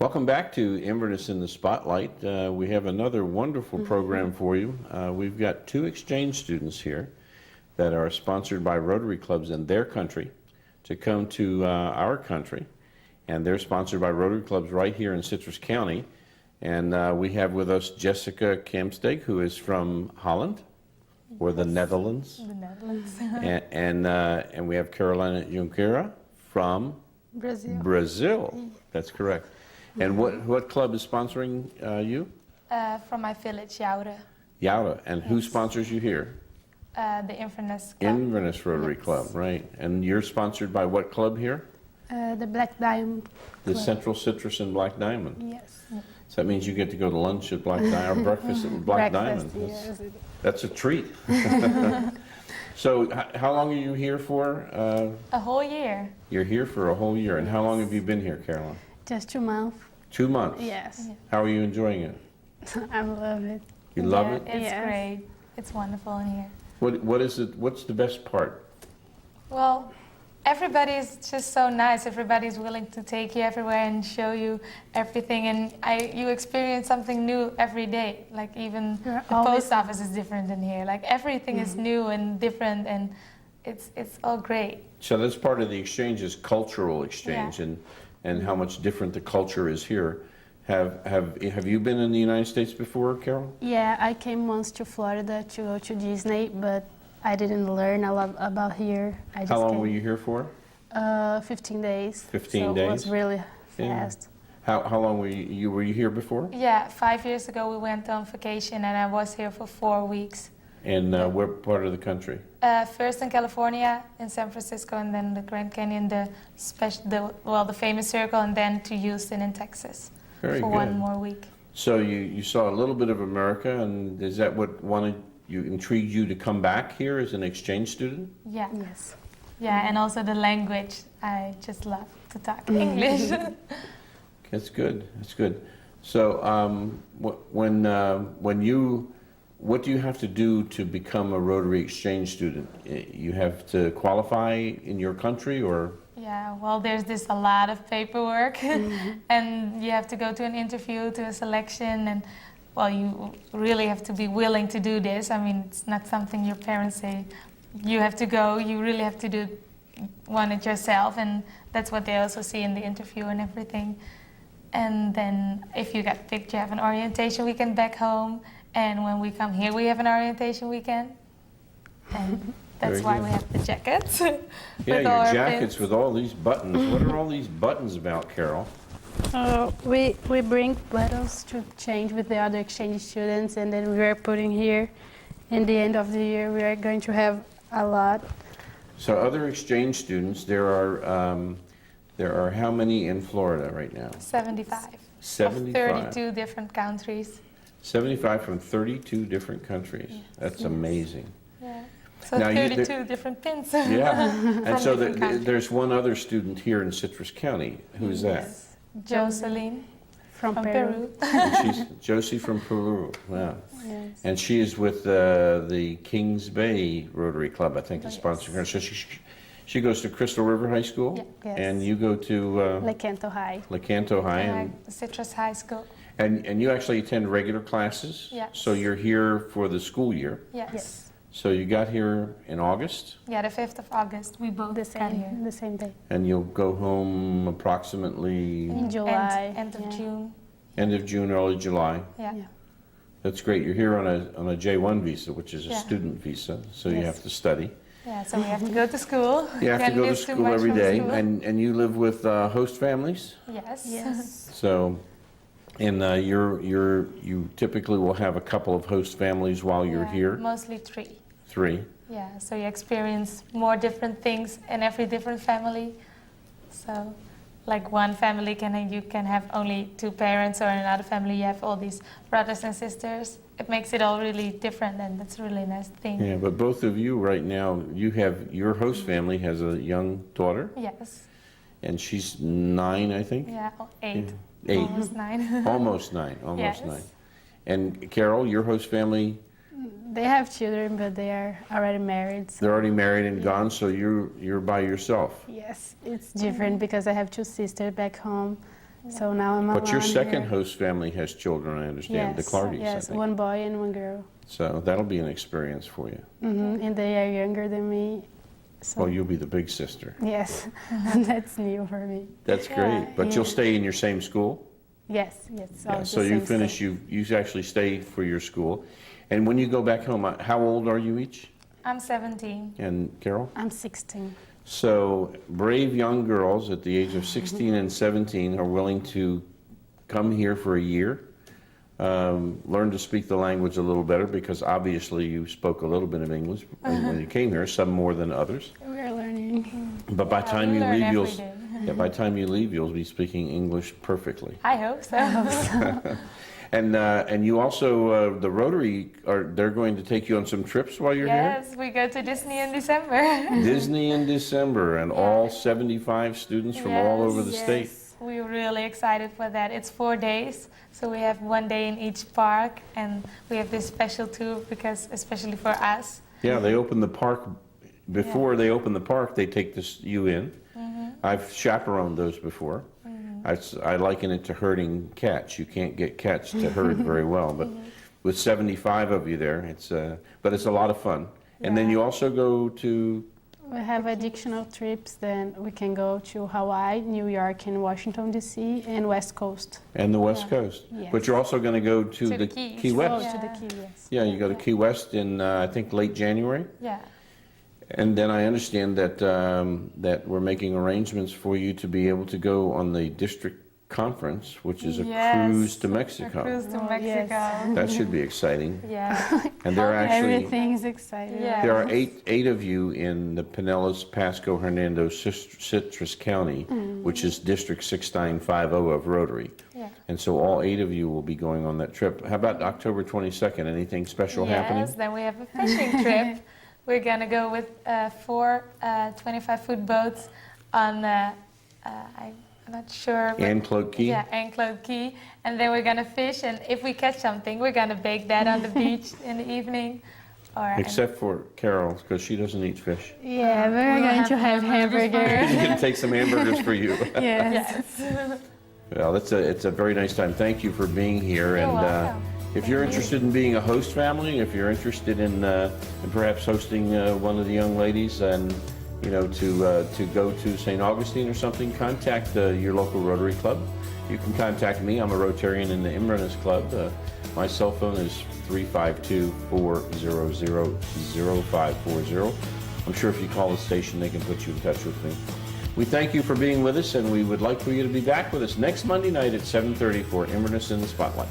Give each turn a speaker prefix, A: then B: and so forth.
A: Welcome back to Inverness in the Spotlight. We have another wonderful program for you. We've got two exchange students here that are sponsored by Rotary clubs in their country to come to our country. And they're sponsored by Rotary clubs right here in Citrus County. And we have with us Jessica Kamsteeg, who is from Holland, or the Netherlands.
B: The Netherlands.
A: And we have Carolina Junqueira from Brazil. That's correct. And what club is sponsoring you?
B: From my village, Olde.
A: Olde. And who sponsors you here?
B: The Inverness Club.
A: Inverness Rotary Club, right. And you're sponsored by what club here?
C: The Black Diamond
A: The
C: Club.
A: Central Citrus and Black Diamond.
C: Yes.
A: So that means you get to go to lunch at Black Diamond, or breakfast at Black Diamond.
C: Yes.
A: That's a treat. So how long are you here for?
B: A whole year.
A: You're here for a whole year. And how long have you been here, Caroline?
C: Just 2 months.
A: 2 months?
C: Yes.
A: How are you enjoying it?
C: I love it.
A: You love
B: Yeah,
A: it?
B: It's
C: Yes.
B: great. It's wonderful in here.
A: What is it? What's the best part?
B: Well, everybody's just so nice. Everybody's willing to take you everywhere and show you everything. And you experience something new every day. Like even
C: You're
B: the
C: always-
B: post office is different in here. Like everything is new and different, and it's all great.
A: So that's part of the exchange, is cultural exchange,
B: Yeah.
A: and how much different the culture is here. Have you been in the United States before, Carol?
C: Yeah, I came once to Florida to go to Disney, but I didn't learn a lot about here. I just
A: How long
C: came.
A: were you here for?
C: 15 days.
A: 15
C: so
A: days?
C: It was really
A: Yeah.
C: fast.
A: How long were you here before?
B: Yeah, 5 years ago we went on vacation and I was here for 4 weeks.
A: And where part of the country?
B: First in California, in San Francisco, and then the Grand Canyon, the famous circle, and then to Houston in Texas
A: Very
B: for
A: good.
B: 1 more week.
A: So you saw a little bit of America, and is that what intrigued you to come back here as an exchange student?
B: Yeah,
C: Yes.
B: yeah, and also the language. I just love to talk English.
A: That's good. That's good. So what do you have to do to become a Rotary exchange student? You have to qualify in your country, or?
B: Yeah, well, there's a lot of paperwork, and you have to go to an interview, to a selection, and well, you really have to be willing to do this. I mean, it's not something your parents say. You have to go. You really have to want it yourself, and that's what they also see in the interview and everything. And then, if you get picked, you have an orientation weekend back home, and when we come here, we have an orientation weekend, and that's
A: Very
B: why
A: good.
B: we have the jackets.
A: Yeah,
B: with
A: your
B: our
A: jackets
B: pins.
A: with all these buttons. What are all these buttons about, Carol?
C: We bring buttons to change with the other exchange students, and then we are putting here. In the end of the year, we are going to have a lot.
A: So other exchange students, there are how many in Florida right now?
B: 75.
A: 75.
B: Of 32 different countries.
A: 75 from 32 different countries.
B: Yes.
A: That's amazing.
B: Yeah. So
A: Now,
B: 32 different pins.
A: Yeah. And
B: From
A: so
B: different countries.
A: there's one other student here in Citrus County. Who's that?
B: Jocelyn
C: From
B: from
C: Peru.
B: Peru.
A: And she's Josie from Peru. Wow.
C: Yes.
A: And she is with the Kings Bay Rotary Club, I think, is
B: Yes.
A: sponsoring her. So she goes to Crystal River High School,
C: Yes.
A: and you go to
C: Lecanto High.
A: Lecanto High, and
B: Citrus High School.
A: And you actually attend regular classes?
B: Yes.
A: So you're here for the school year.
B: Yes.
C: Yes.
A: So you got here in August,
B: Yeah, the 5th of August. We both
C: The
B: got here.
C: same day.
A: and you'll go home approximately
C: In July.
B: End of
C: Yeah.
B: June.
A: end of June, early July.
B: Yeah.
C: Yeah.
A: That's great. You're here on a J1 visa, which is a
B: Yeah.
A: student visa, so you
B: Yes.
A: have to study.
B: Yeah, so we have to go to school.
A: You have to
B: Can't
A: go to
B: miss too
A: school
B: much
A: every
B: from
A: day,
B: school.
A: and you live with host families?
B: Yes.
C: Yes.
A: So, and you typically will have a couple of host families while you're
B: Yeah,
A: here?
B: Mostly 3.
A: 3?
B: Yeah, so you experience more different things in every different family. So, like one family you can have only 2 parents, or in another family you have all these brothers and sisters. It makes it all really different, and that's a really nice thing.
A: Yeah, but both of you right now, your host family has a young daughter,
B: Yes.
A: and she's 9, I think?
B: Yeah, 8.
A: 8.
B: Almost 9.
A: Almost 9, almost
B: Yes.
A: 9. And Carol, your host family,
C: They have children, but they are already married. So
A: they're already married and gone, so you're by yourself.
C: yes, it's different because I have 2 sisters back home, So now I'm
A: But your
C: alone
A: second
C: here.
A: host family has children, I understand, the
C: Yes,
A: Clardies, I
C: yes,
A: think.
C: one boy and one girl.
A: So that'll be an experience for you.
C: And they are younger than me. So
A: Well, you'll be the big sister.
C: yes, that's new for me.
A: That's great. But you'll stay in your same school?
C: Yes, yes. all
A: Yeah,
C: the
A: so you
C: same
A: finish,
C: school.
A: you actually stay for your school. And when you go back home, how old are you each?
B: I'm 17.
A: And Carol?
C: I'm 16.
A: So brave young girls at the age of 16 and 17 are willing to come here for a year, learn to speak the language a little better, because obviously you spoke a little bit of English when you came here, some more than others.
C: We're learning.
A: But by the
B: Yeah,
A: time
B: we
A: you
B: learn
A: leave,
B: every day.
A: by the time you leave, you'll be speaking English perfectly.
B: I hope so.
A: And you also, the Rotary, they're going to take you on some trips while you're
B: Yes, we go to Disney in December.
A: here? Disney in December, and all 75 students from all over the state.
B: We're really excited for that. It's 4 days, so we have 1 day in each park, and we have this special tour because, especially for us.
A: Yeah, they open the park, before they open the park, they take you in. I've chaperoned those before. I liken it to herding cats. You can't get cats to herd very well, but with 75 of you there, but it's a lot of fun. And then you also go to,
C: We have additional trips, then we can go to Hawaii, New York, and Washington, D.C., and West Coast.
A: and the West Coast.
C: Yes.
A: But you're also going to go to
B: To
A: the
B: the Keys.
A: Key
C: Oh,
A: West.
C: to the Key West.
A: Yeah, you go to Key West in, I think, late January.
B: Yeah.
A: And then I understand that that we're making arrangements for you to be able to go on the district conference, which is a cruise to Mexico.
B: A cruise to
C: Oh,
B: Mexico.
C: yes.
A: That should be exciting.
B: Yeah.
A: And there are actually
C: Everything's exciting.
B: Yeah.
A: there are eight of you in the Pinellas, Pasco, Hernando, Citrus County, which is District 6950 of Rotary.
B: Yeah.
A: And so all 8 of you will be going on that trip. How about October 22nd? Anything special happening?
B: Yes, then we have a fishing trip. We're gonna go with 4 25-foot boats on, I'm not sure. but-
A: And Cloak Key?
B: Yeah, and Cloak Key. And then we're gonna fish, and if we catch something, we're gonna bake that on the beach in the evening. Or
A: Except for Carol, because she doesn't eat fish.
C: Yeah, we're going to have hamburgers.
A: She can take some hamburgers for you.
C: Yes.
B: yes.
A: Well, it's a very nice time. Thank you for being here.
B: You're
A: And
B: welcome.
A: if you're interested in being a host family, if you're interested in perhaps hosting one of the young ladies, and to go to St. Augustine or something, contact your local Rotary Club. You can contact me. I'm a Rotarian in the Inverness Club. My cell phone is 352-400-0540. I'm sure if you call the station, they can put you in touch with me. We thank you for being with us, and we would like for you to be back with us next Monday night at 7:30 for Inverness in the Spotlight.